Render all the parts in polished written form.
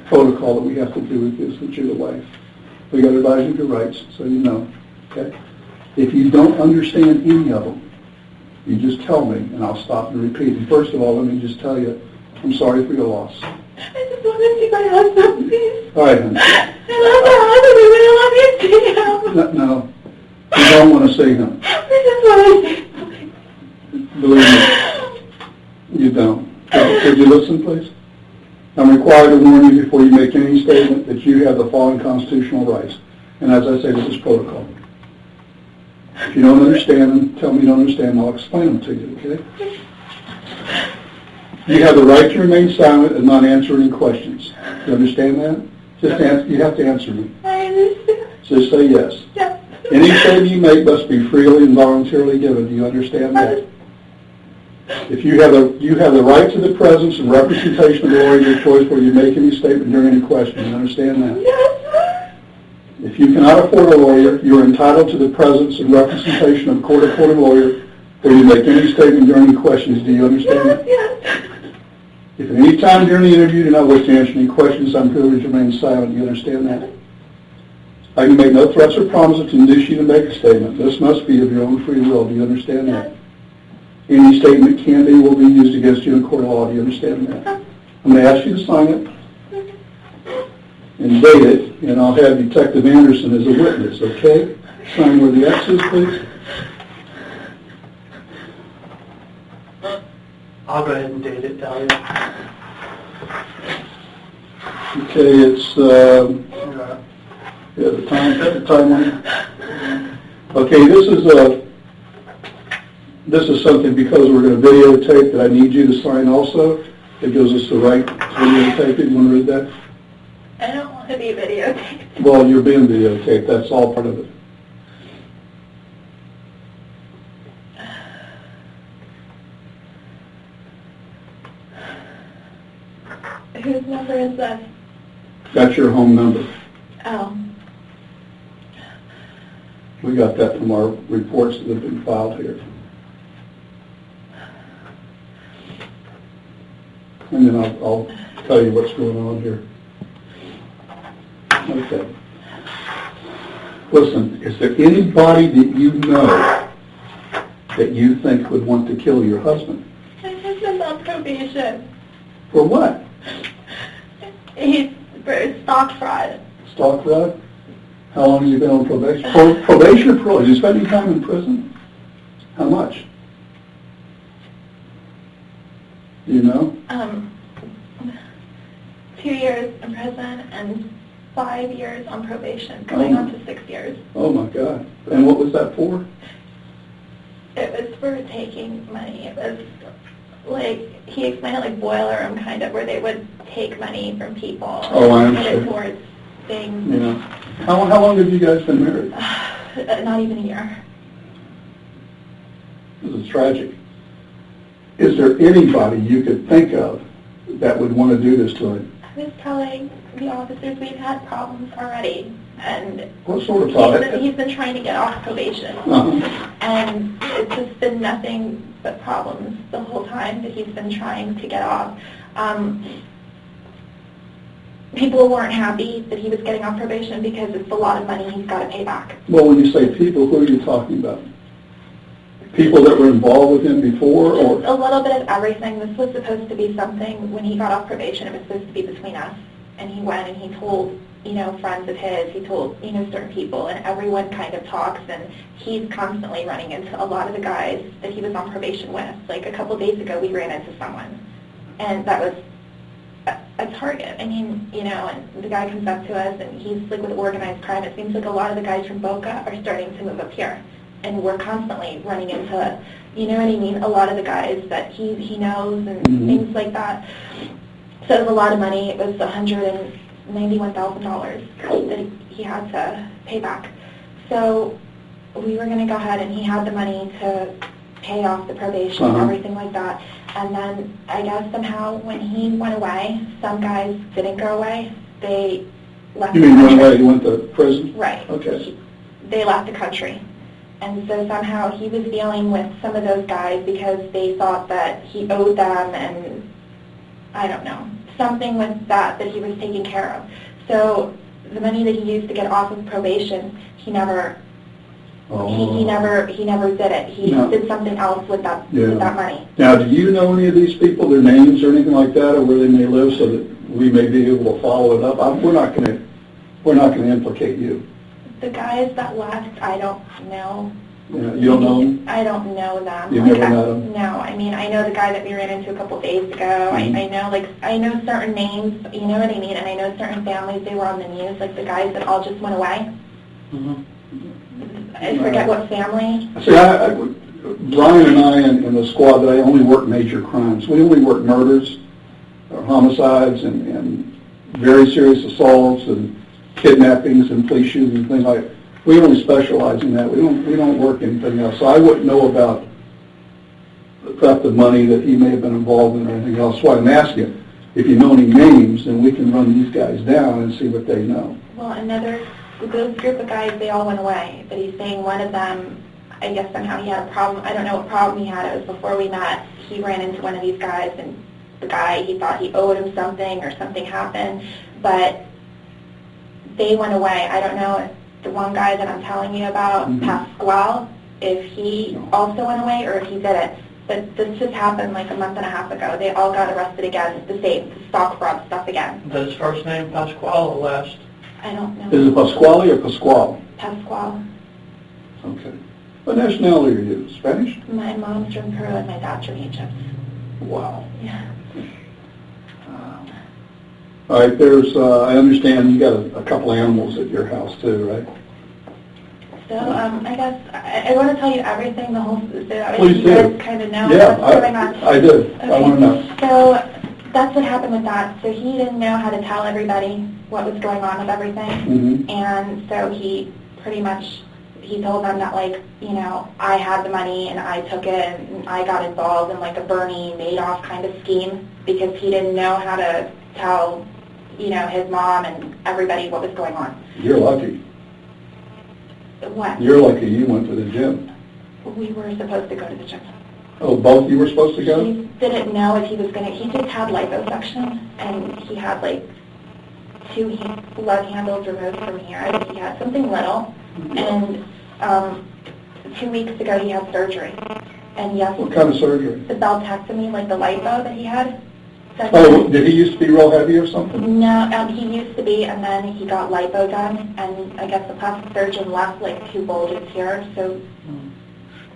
protocol that we have to do with this, since you're the wife. We got to advise you of your rights, so you know. Okay? If you don't understand any of them, you just tell me, and I'll stop and repeat. And first of all, let me just tell you, I'm sorry for your loss. I just want to see my husband, please. All right, honey. I love my husband. I love you, see him. No, you don't want to see him. I just want to see him. Believe me, you don't. Could you listen, please? I'm required to warn you before you make any statement that you have the following constitutional rights. And as I say, this is protocol. If you don't understand them, tell me you don't understand them, I'll explain them to you, okay? You have the right to remain silent and not answer any questions. You understand that? Just answer, you have to answer me. I understand. Just say yes. Yes. Any statement you make must be freely and voluntarily given. Do you understand that? If you have the right to the presence and representation of the lawyer of your choice where you make any statement during any question. You understand that? Yes. If you cannot afford a lawyer, you are entitled to the presence and representation of a court-appointed lawyer where you make any statement during any questions. Do you understand that? Yes. If at any time during the interview you do not wish to answer any questions, I'm privileged to remain silent. Do you understand that? I can make no threats or promises to induce you to make a statement. This must be of your own free will. Do you understand that? Any statement can be will be used against you in court of law. Do you understand that? I'm going to ask you to sign it and date it, and I'll have Detective Anderson as a witness, okay? Sign where the X is, please. I'll go ahead and date it, Dalia. Okay, it's, yeah, the time on it. Okay, this is something, because we're going to videotape, that I need you to sign also. It gives us the right to videotape it. You want to read that? I don't want to be videotaped. Well, you're being videotaped. That's all part of it. Whose number is this? That's your home number. Oh. We got that from our reports that have been filed here. And then I'll tell you what's going on here. Okay. Listen, is there anybody that you know that you think would want to kill your husband? My husband's on probation. For what? He's for stock fraud. Stock fraud? How long has he been on probation? Probation or parole? Is he spending time in prison? How much? Do you know? 2 years in prison and 5 years on probation, going on to 6 years. Oh my God. And what was that for? It was for taking money. It was like, he explained it like boiler room kind of, where they would take money from people and put it towards things. Yeah. How long have you guys been married? Not even a year. This is tragic. Is there anybody you could think of that would want to do this to him? I was telling the officers we've had problems already, and what sort of problem? He's been trying to get off probation, and it's just been nothing but problems the whole time that he's been trying to get off. People weren't happy that he was getting off probation because it's a lot of money he's got to pay back. Well, when you say people, who are you talking about? People that were involved with him before, or? A little bit of everything. This was supposed to be something, when he got off probation, it was supposed to be between us. And he went and he told, friends of his, he told, certain people, and everyone kind of talks, and he's constantly running into a lot of the guys that he was on probation with. Like a couple days ago, we ran into someone, and that was a target. I mean, and the guy comes up to us, and he's like with organized crime. It seems like a lot of the guys from Boca are starting to move up here. And we're constantly running into, a lot of the guys that he knows and things like that. So it was a lot of money. It was $191,000 that he had to pay back. So we were going to go ahead, and he had the money to pay off the probation and everything like that. And then I guess somehow when he went away, some guys didn't go away. They left the country. You mean went away? He went to prison? Right. Okay. They left the country. And so somehow he was dealing with some of those guys because they thought that he owed them, and I don't know. something with that he was taking care of. So the money that he used to get off of probation, he never he never did it. He did something else with that money. Now, do you know any of these people, their names or anything like that, or where they may live, so that we may be able to follow it up? We're not going to implicate you. The guys that left, I don't know. Yeah, you don't know them? I don't know them. You've never met them? No, I mean, I know the guy that we ran into a couple of days ago. I know certain names, you know what I mean, and I know certain families, they were on the news, like the guys that all just went away. I forget what family. See, Brian and I in the squad, I only work major crimes. We only work murders, or homicides, and very serious assaults, and kidnappings, and police shootings, and things like that. We only specialize in that. We don't work anything else. So I wouldn't know about the theft of money that he may have been involved in or anything else. That's why I'm asking. If you know any names, then we can run these guys down and see what they know. Well, those group of guys, they all went away. But he's saying one of them, I guess somehow he had a problem. I don't know what problem he had. It was before we met. He ran into one of these guys, and the guy, he thought he owed him something or something happened. But they went away. I don't know if the one guy that I'm telling you about, Pasquale, if he also went away or if he didn't. But this just happened like a month and a half ago. They all got arrested again, the same stock fraud stuff again. Is that his first name, Pasquale, or last? I don't know. Is it Pasquale or Pasquale? Pasquale. Okay. What nationality are you? Spanish? My mom's from Peru and my dad's from Egypt. Wow. Yeah. All right, I understand you got a couple animals at your house too, right? So, I guess, I want to tell you everything, the whole, so Please you do. guys kind of know Yeah, what's going on. I do. Okay. I want to know. So, that's what happened with that. So he didn't know how to tell everybody what was going on with everything. And so he pretty much, he told them that, like, you know, I had the money and I took it and I got involved in like a Bernie Madoff kind of scheme because he didn't know how to tell, you know, his mom and everybody what was going on. You're lucky. What? You're lucky you went to the gym. We were supposed to go to the gym. Oh, both of you were supposed to go? He didn't know if he was going to, he just had liposuction, and he had like 2 blood handles removed from here. I think he had something little, and 2 weeks ago he had surgery. And yes, What kind of surgery? the beltectomy, like the lipo that he had. Oh, did he used to be real heavy or something? No, he used to be, and then he got lipo done, and I guess the plastic surgeon left like 2 bulges here, so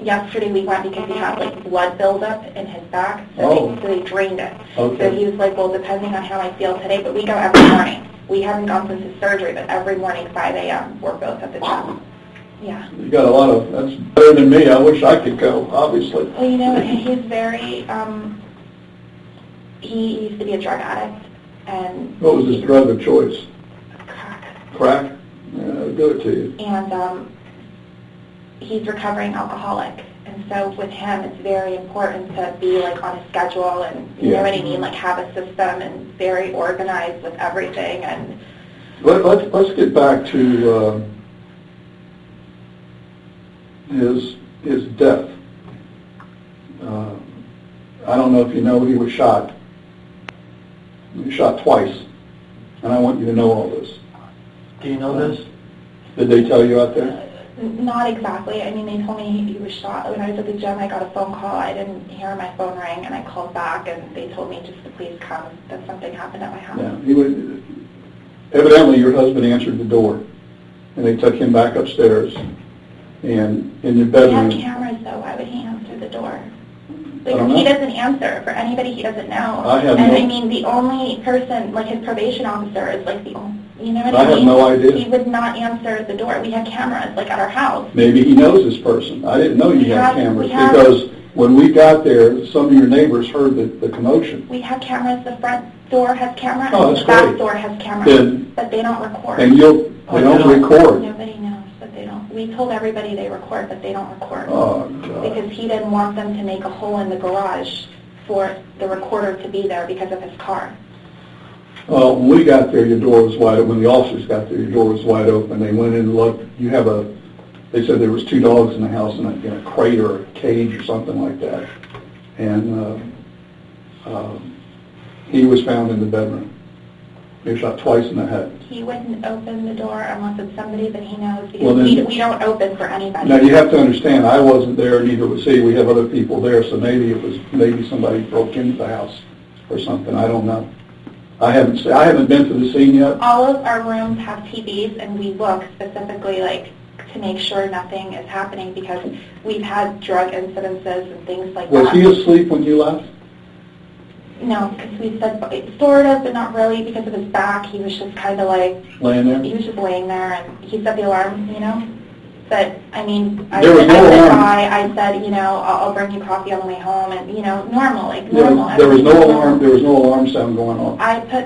yesterday we went because he had like blood buildup in his back, so they drained it. Okay. So he was like, well, depending on how I feel today, but we go every morning. We haven't gone since his surgery, but every morning 5 a.m. we're both at the gym. Yeah. You got a lot of, that's better than me. I wish I could go, obviously. Well, you know, he's very, he used to be a drug addict, and... What was his drug of choice? Crack. Crack? Yeah, I'll do it to you. And he's recovering alcoholic, and so with him it's very important to be like on a schedule and you know what I mean, like have a system and very organized with everything. And let's get back to his death. I don't know if you know, he was shot. He was shot twice, and I want you to know all this. Do you know this? Did they tell you out there? Not exactly. I mean, they told me he was shot. When I was at the gym, I got a phone call. I didn't hear my phone ring, and I called back, and they told me just to please come, that something happened at my house. Yeah, evidently your husband answered the door, and they took him back upstairs, and in your bedroom... We have cameras, though. Why would he answer the door? Because he doesn't answer for anybody he doesn't know. I mean, the only person, like his probation officer, is like the only, you know what I mean? I have no idea. He would not answer the door. We had cameras, like at our house. Maybe he knows this person. I didn't know you had cameras because when we got there, some of your neighbors heard the commotion. We have cameras. The front door has cameras. Oh, that's the back great. door has cameras, but they don't record. And they don't record. Nobody knows, but they don't. We told everybody they record, but they don't record. Oh, God. Because he didn't want them to make a hole in the garage for the recorder to be there because of his car. Well, when we got there, your door was wide open. When the officers got there, your door was wide open. They went in and looked. They said there was 2 dogs in the house in a crate or a cage or something like that. And He was found in the bedroom. He was shot twice in the head. He wouldn't open the door unless it's somebody that he knows, because Well, then- we don't open for anybody. Now, you have to understand, I wasn't there, neither was he. We have other people there, so maybe somebody broke into the house or something. I don't know. I haven't been to the scene yet. All of our rooms have TVs, and we look specifically, like, to make sure nothing is happening, because we've had drug incidences and things like that. Was he asleep when you left? No, because we said sort of, but not really, because of his back. He was just kind of like, Laying there? he was just laying there, and he set the alarm, you know. But, I mean, I There was said no alarm. bye. I said, you know, I'll bring you coffee on the way home, and, you know, normal, like Yeah, normal. there was no everything alarm. There was no alarm sound going on. I put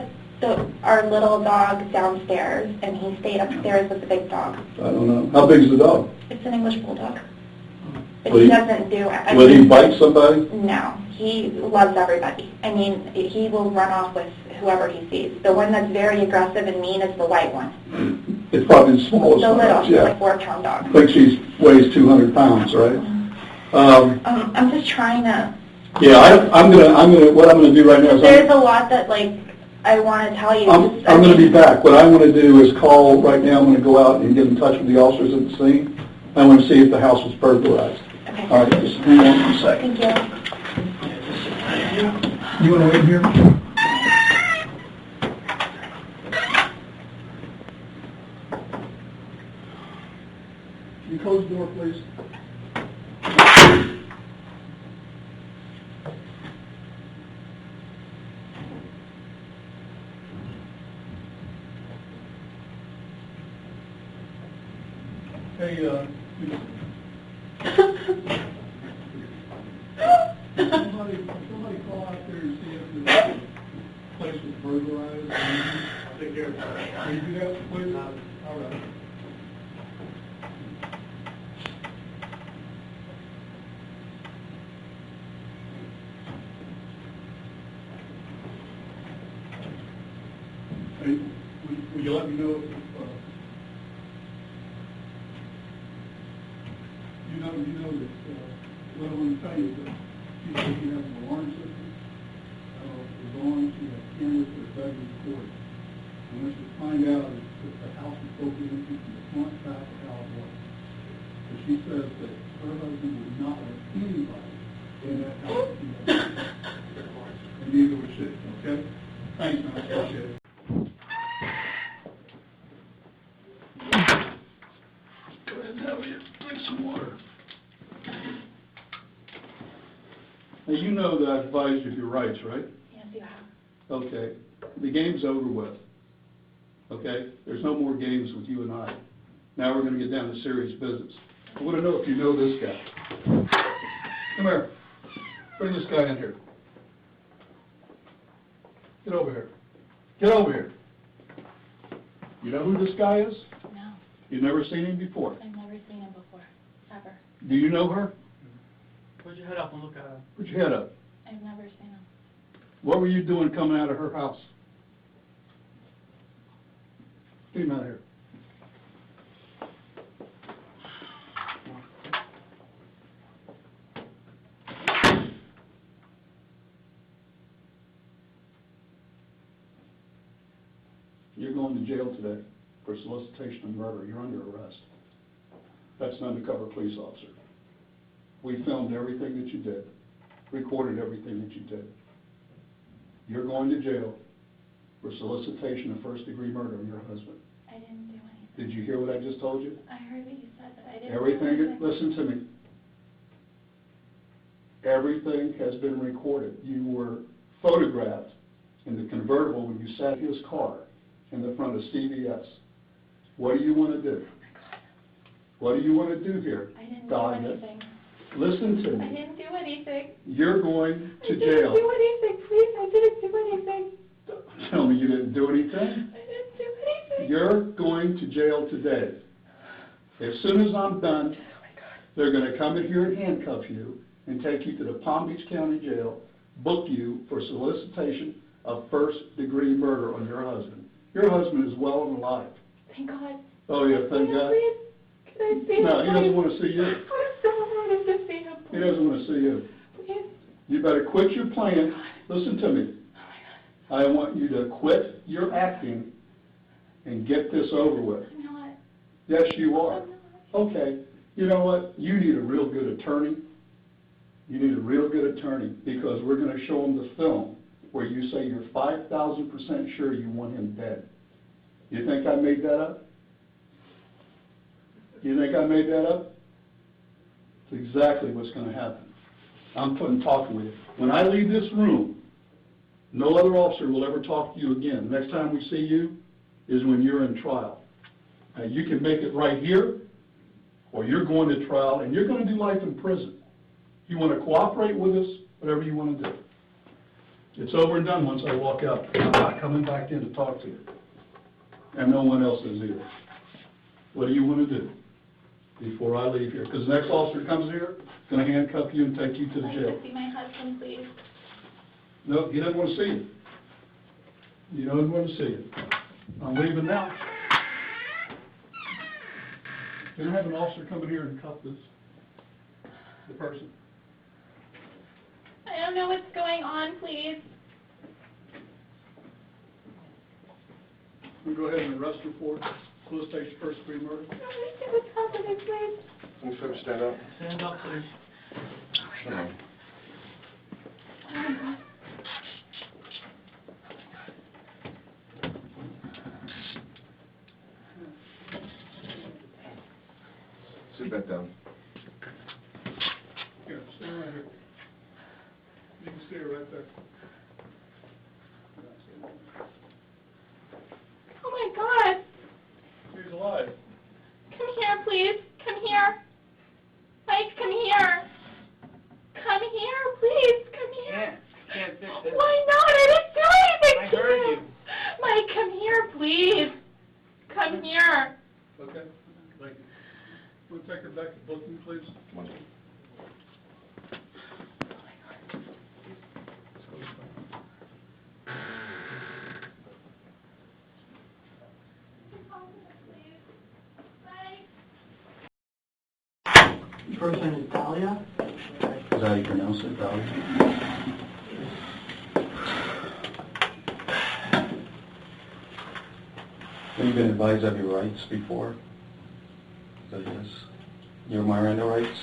our little dog downstairs, and he stayed upstairs with the big dog. I don't know. How big is the dog? It's an English bulldog. But Will he he- doesn't do it. Will he bite somebody? No, he loves everybody. I mean, he will run off with whoever he sees. The one that's very aggressive and mean is the white one. It's probably the smallest The one. little, she's Yeah. like 4-pound dog. I think she weighs 200 pounds, right? I'm just trying to. Yeah, what I'm gonna do right now is There's a lot that, like, I want to tell you. I'm gonna be back. What I want to do is call right now. I'm gonna go out and get in touch with the officers at the scene. I want to see if the house was burglarized. Okay. All right, just hang on for a second. Thank you. You want to wait here? Can you close the door, please? Hey, somebody call out there and see if the place was burglarized. I'll take care of that. Can you do that, please? All right. Hey, will you let me know if, you know that, what I want to tell you is that she's looking at an alarm system. Is on, she has cameras that are being recorded. And what she's find out is if the house was broken into from the front, back, or how it was. So she says that her husband would not let anybody in that house. And neither would she, okay? Thanks, man, I appreciate it. Go ahead and have you drink some water. Now, you know that I've advised you of your rights, right? Yes, you have. Okay. The game's over with. Okay? There's no more games with you and I. Now we're going to get down to serious business. I want to know if you know this guy. Come here. Bring this guy in here. Get over here. Get over here. You know who this guy is? No, You've never seen him before. I've never seen him before, ever. Do you know her? Put your head up and look at her. Put your head up. I've never seen him. What were you doing coming out of her house? Get him out of here. You're going to jail today for solicitation of murder. You're under arrest. That's an undercover police officer. We filmed everything that you did, recorded everything that you did. You're going to jail for solicitation of first-degree murder of your husband. I didn't do anything. Did you hear what I just told you? I heard what you said, but I didn't do Everything, anything. listen to me. Everything has been recorded. You were photographed in the convertible when you sat in his car in the front of CVS. What do you want to do? What do you want to do here? I didn't Dalia? do anything. Listen to I me. didn't do anything. You're going to I didn't jail. do anything, please. I didn't do anything. Tell me you didn't do anything. I didn't do anything. You're going to jail today. As soon as I'm done, they're going to come in here and handcuff you and take you to the Palm Beach County Jail, book you for solicitation of first-degree murder on your husband. Your husband is well and alive. Thank God. Oh, yeah, thank God. Please, can I see him? No, he doesn't please? want to see you. I so wanted to see him. He doesn't want to see you. Please. You better quit your plan. Listen to me. Oh my God. I want you to quit your acting and get this over with. I'm not. Yes, you are. I'm not. Okay, you know what? You need a real good attorney. You need a real good attorney because we're going to show them the film where you say you're 5,000% sure you want him dead. You think I made that up? You think I made that up? It's exactly what's going to happen. I'm talking with you. When I leave this room, no other officer will ever talk to you again. The next time we see you is when you're in trial. Now, you can make it right here, or you're going to trial, and you're going to do life in prison. You want to cooperate with us, whatever you want to do. It's over and done once I walk out. I'm not coming back in to talk to you. And no one else is either. What do you want to do before I leave here? Because the next officer comes here, going to handcuff you and take you to the I'd jail. like to see my husband, please. No, he doesn't want to see you. He doesn't want to see you. I'm leaving now. Can I have an officer come in here and cuff the person? I don't know what's going on, please. We'll go ahead and arrest her for solicitation, first degree murder. What's happening, please? Can you folks stand up? Stand up, please. Come on. Sit back down. Here, stay right here. You can stay right there. Oh my God! He's alive. Come here, please. Come here. Mike, come here. Come here, please. Come here. Can't fix it. Why not? I didn't do anything I to heard you. you. Mike, come here, please. Come here. Okay, thank you. We'll take her back to booking, please. Come on. The first name is Dalia. Is that how you pronounce it, Dalia? Have you been advised of your rights before? So yes. Your Miranda rights?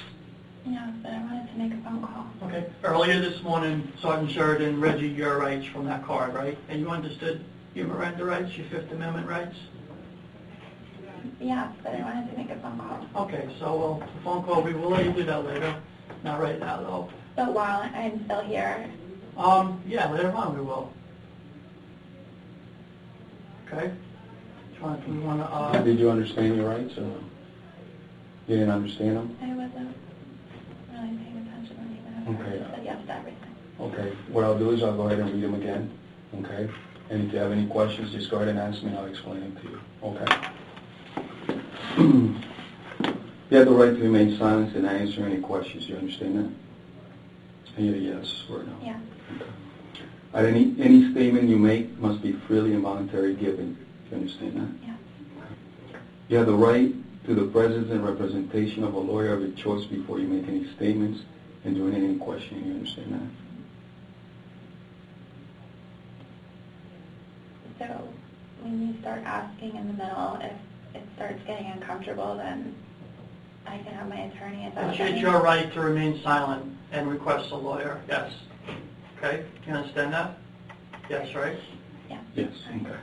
Yeah, but I wanted to make a phone call. Okay. Earlier this morning, Sergeant Sheridan read you your rights from that card, right? And you understood your Miranda rights, your Fifth Amendment rights? Yeah, but I wanted to make a phone call. Okay, so the phone call, we will let you do that later. Not right now, though. But while I'm still here, Yeah, later on we will. Okay? Do we want to, Did you understand your rights or no? You didn't understand them? I wasn't really paying attention when you Okay. said yes to everything. Okay, what I'll do is I'll go ahead and read them again, okay? And if you have any questions, just go ahead and ask me and I'll explain them to you, okay? You have the right to remain silent and not answer any questions, you understand that? Either yes or no? Yeah. Okay. Any statement you make must be freely and voluntarily given, you understand that? Yeah. You have the right to the presence and representation of a lawyer of your choice before you make any statements and during any questioning, you understand that? So when you start asking in the middle, if it starts getting uncomfortable, then I can have my attorney. Is that what that it's means? your right to remain silent and request a lawyer, yes. Okay? You understand that? Yes, right? Yeah. Yes, okay.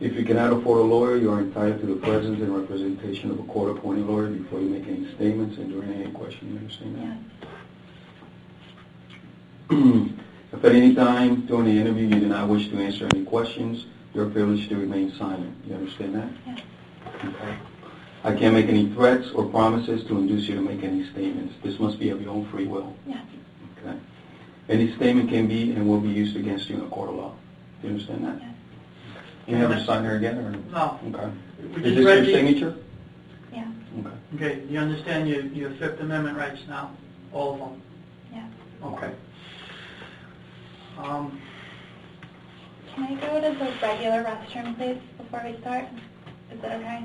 If you cannot afford a lawyer, you are entitled to the presence and representation of a court-appointed lawyer before you make any statements and during any questioning, you understand that? Yeah. If at any time during the interview you do not wish to answer any questions, you're privileged to remain silent. You understand that? Yeah. Okay. I can't make any threats or promises to induce you to make any statements. This must be of your own free will. Yeah. Okay. Any statement can be and will be used against you in a court of law. Do you understand that? Yeah. Can you have her sign her again? Or? No. Okay. We Is just this read your the- signature? Yeah. Okay. Okay, you understand your Fifth Amendment rights now? All of them? Yeah. Okay. Can I go to the regular restroom, please, before we start? Is that okay?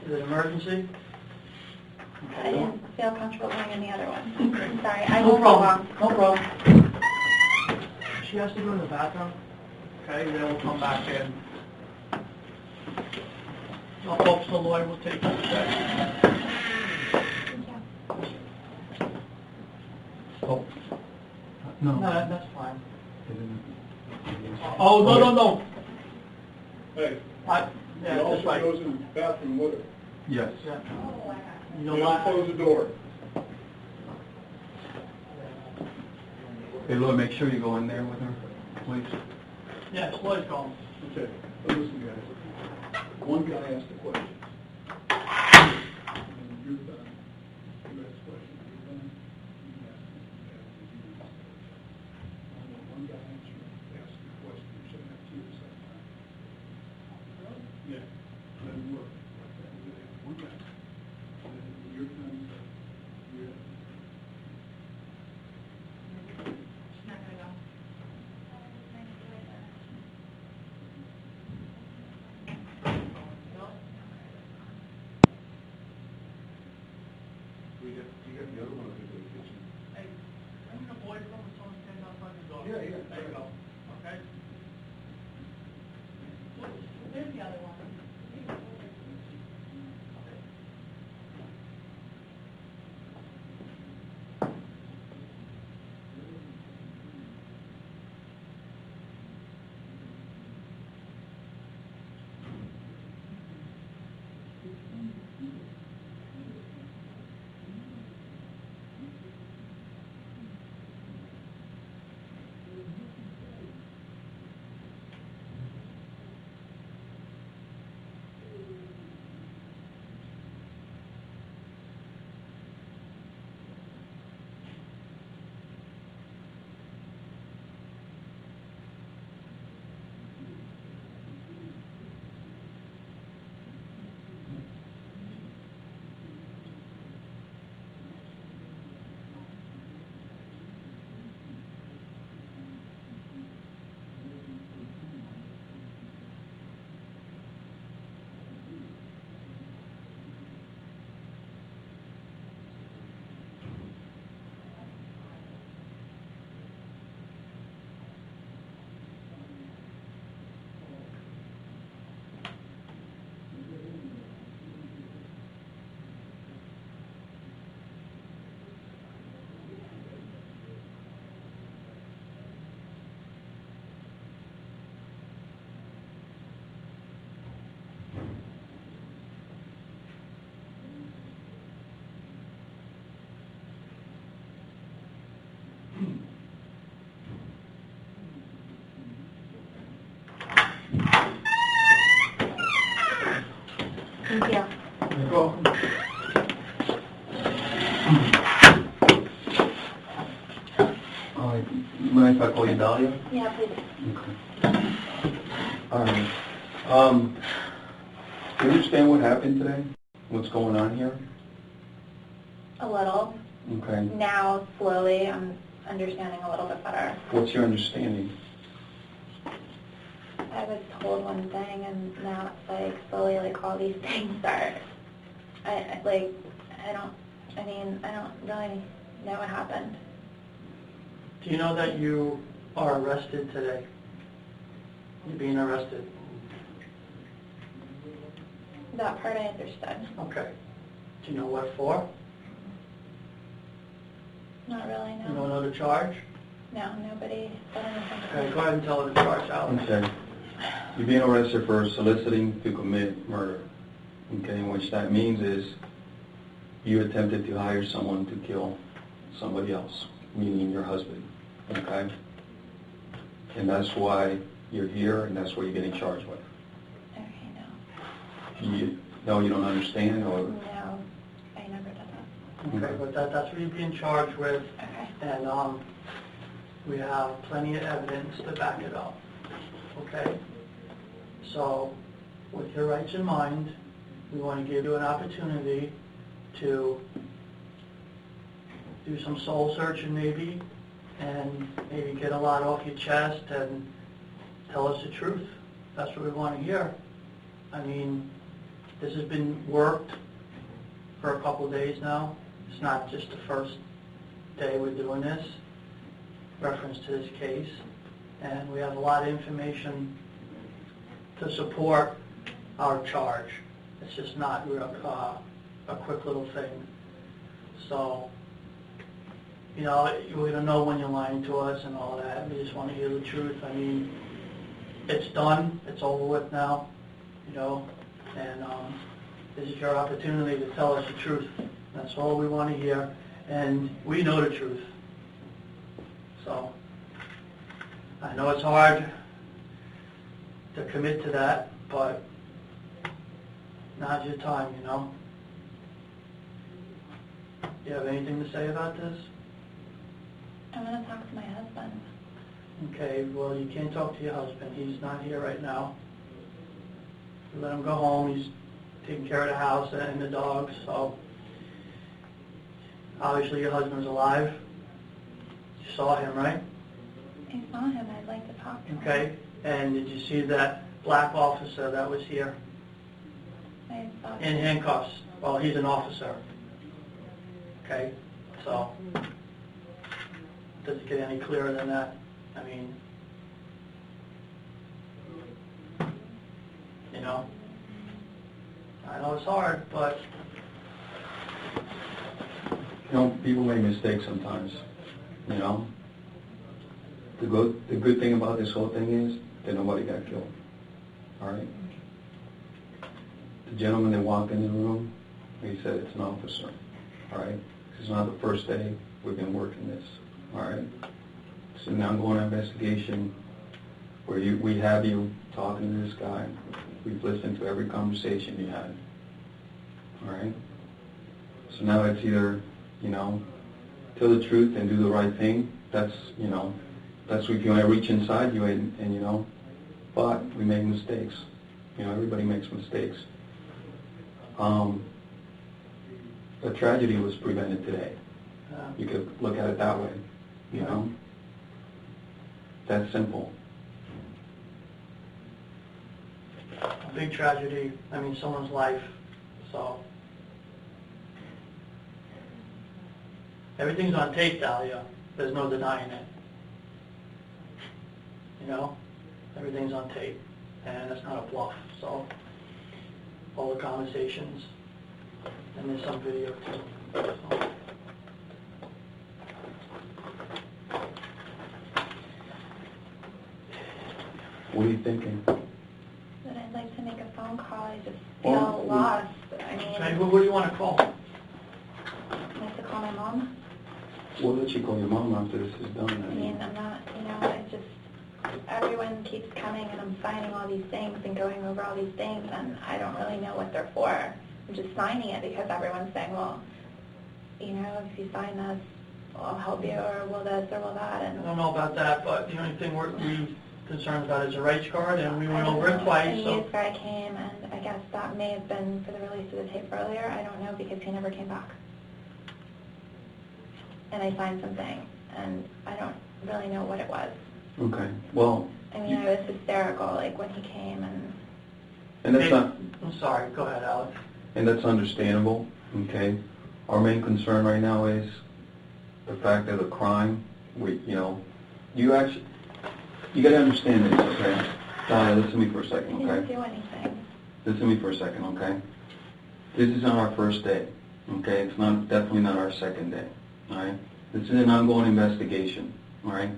Is it emergency? I didn't feel comfortable going in the other one. I'm sorry. I No won't be problem. long. No problem. she has to go to the bathroom, okay, then we'll come back in. I hope the lawyer will take it today. Oh, no. No, that's fine. Oh, no. Hey, Yeah, he that's also right. goes in the bathroom with her. Yes. Yeah. You You know don't what? close the door. Hey, Lloyd, make sure you go in there with her, please. Yes, Lloyd's gone. Okay, so listen, guys. One guy asked a question. And you're done. You ask a question, you're done. You can ask him. One guy asked a question, you shouldn't have two at the same time. Yeah, doesn't work like that. You have one guy. And then you're done. You're done. You got the other one in the kitchen. Hey, bring the boys from the phone, stand outside the door. Yeah, yeah. There you go, okay? There's the other one. Thank you. You're welcome. Mind if I call you Dalia? Yeah, please. Okay. All right. Do you understand what happened today? What's going on here? A little. Okay. Now, slowly, I'm understanding a little bit better. What's your understanding? I was told one thing, and now it's like slowly, like all these things are. I don't really know what happened. Do you know that you are arrested today? You're being arrested. That part I understood. Okay. Do you know what for? Not really, You don't no. know the charge? No, nobody said anything to Okay, me. go ahead and tell her the charge, Alex. Okay. You're being arrested for soliciting to commit murder. Okay, which that means is you attempted to hire someone to kill somebody else, meaning your husband. Okay? And that's why you're here, and that's what you're getting charged with. Okay, no. You don't understand, or? No, I never did that. Okay, but that's what you're being charged with, Okay. and we have plenty of evidence to back it up. Okay? So, with your rights in mind, we want to give you an opportunity to do some soul searching maybe, and maybe get a lot off your chest and tell us the truth. That's what we want to hear. I mean, this has been worked for a couple of days now. It's not just the first day we're doing this, reference to this case. and we have a lot of information to support our charge. It's just not a quick little thing. So, you know, we don't know when you're lying to us and all that. We just want to hear the truth. I mean, it's done. It's over with now, you know, and this is your opportunity to tell us the truth. That's all we want to hear, and we know the truth. So, I know it's hard to commit to that, but now's your time, you know. You have anything to say about this? I'm going to talk to my husband. Okay, well, you can't talk to your husband. He's not here right now. You let him go home. He's taking care of the house and the dogs, so obviously your husband's alive. You saw him, right? I saw him. I'd like to talk to him. Okay, and did you see that black officer that was here I saw in handcuffs? Well, he's an officer. Okay, so does it get any clearer than that? I mean, you know, I know it's hard, but You know, people make mistakes sometimes, you know. The good thing about this whole thing is that nobody got killed, all right? The gentleman that walked in the room, he said it's an officer, all right? This is not the first day we've been working this, all right? It's an ongoing investigation where we have you talking to this guy. We've listened to every conversation you had, all right? So now it's either, you know, tell the truth and do the right thing. That's, you know, that's if you want to reach inside you and you know, but we make mistakes. You know, everybody makes mistakes. A tragedy was prevented today. You could look at it that way, you know. That's simple. a big tragedy. I mean, someone's life. So everything's on tape, Dalia. There's no denying it. You know, everything's on tape, and it's not a bluff. So all the conversations, and there's some video too. So. What are you thinking? That I'd like to make a phone call. I just Well, feel lost. I mean, Okay, what do you want to call? I'd like to call my mom. We'll let you call your mom after this is done. I mean, I'm not, you know, it's just, everyone keeps coming and I'm signing all these things and going over all these things and I don't really know what they're for. I'm just signing it because everyone's saying, well, you know, if you sign this, I'll help you, or will this, or will that, I and... don't know about that, but the only thing we're concerned about is a rights card, and we went over it The twice, news so... guy came, and I guess that may have been for the release of the tape earlier. I don't know, because he never came back. And I signed something, and I don't really know what it was. Okay, well... I mean, I was hysterical, like, when he came, And that's not... I'm sorry, go ahead, Alex. And that's understandable, okay? Our main concern right now is the fact that the crime, you gotta understand this, okay? Donna, listen to me for a I second, didn't okay? do anything. Listen to me for a second, okay? This is not our first day, okay? It's definitely not our second day, all right? This is an ongoing investigation, all right?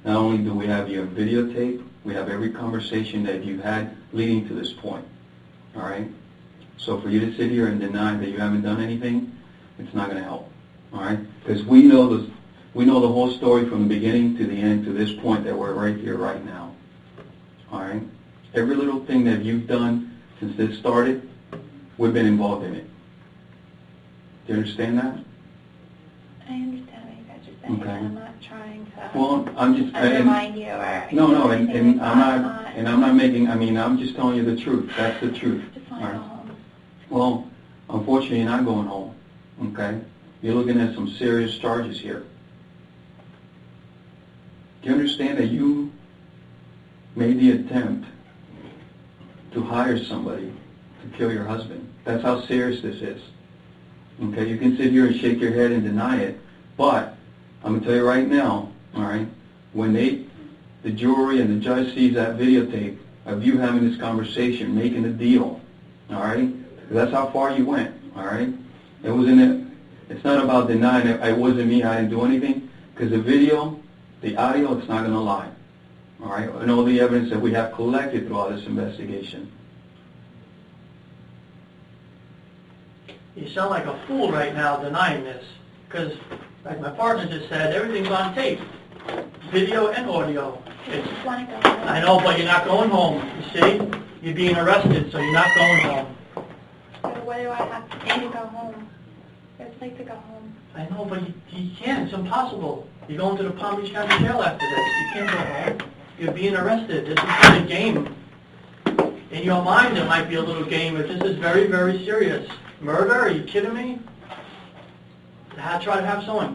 Not only do we have your videotape, we have every conversation that you've had leading to this point, all right? So for you to sit here and deny that you haven't done anything, it's not going to help, all right? Because we know the whole story from the beginning to the end to this point that we're right here right now, all right? Every little thing that you've done since this started, we've been involved in it. Do you understand that? I understand what you guys are saying, Okay. and I'm not trying to Well, I'm just... undermine you or... No, anything and like I'm that. not making... I mean, I'm just telling you the truth. That's the truth. I just want all to go right? home. Well, unfortunately, you're not going home, okay? You're looking at some serious charges here. Do you understand that you made the attempt to hire somebody to kill your husband? That's how serious this is. Okay, you can sit here and shake your head and deny it, but I'm going to tell you right now, all right, when they the jury and the judge sees that videotape of you having this conversation, making a deal, all right? That's how far you went, all right? It wasn't it. It's not about denying it wasn't me, I didn't do anything, because the video, the audio, it's not going to lie, all right? And all the evidence that we have collected throughout this investigation. You sound like a fool right now denying this, because, like my partner just said, everything's on tape, video and audio. I just want to go home. I know, but you're not going home, you see? You're being arrested, so you're not going home. But what do I have to do to go home? I'd like to go home. I know, but you can't. It's impossible. You're going to the Palm Beach County Jail after this. You can't go home. You're being arrested. This is not a game. In your mind, it might be a little game, but this is very, very serious. Murder? Are you kidding me? Try to have someone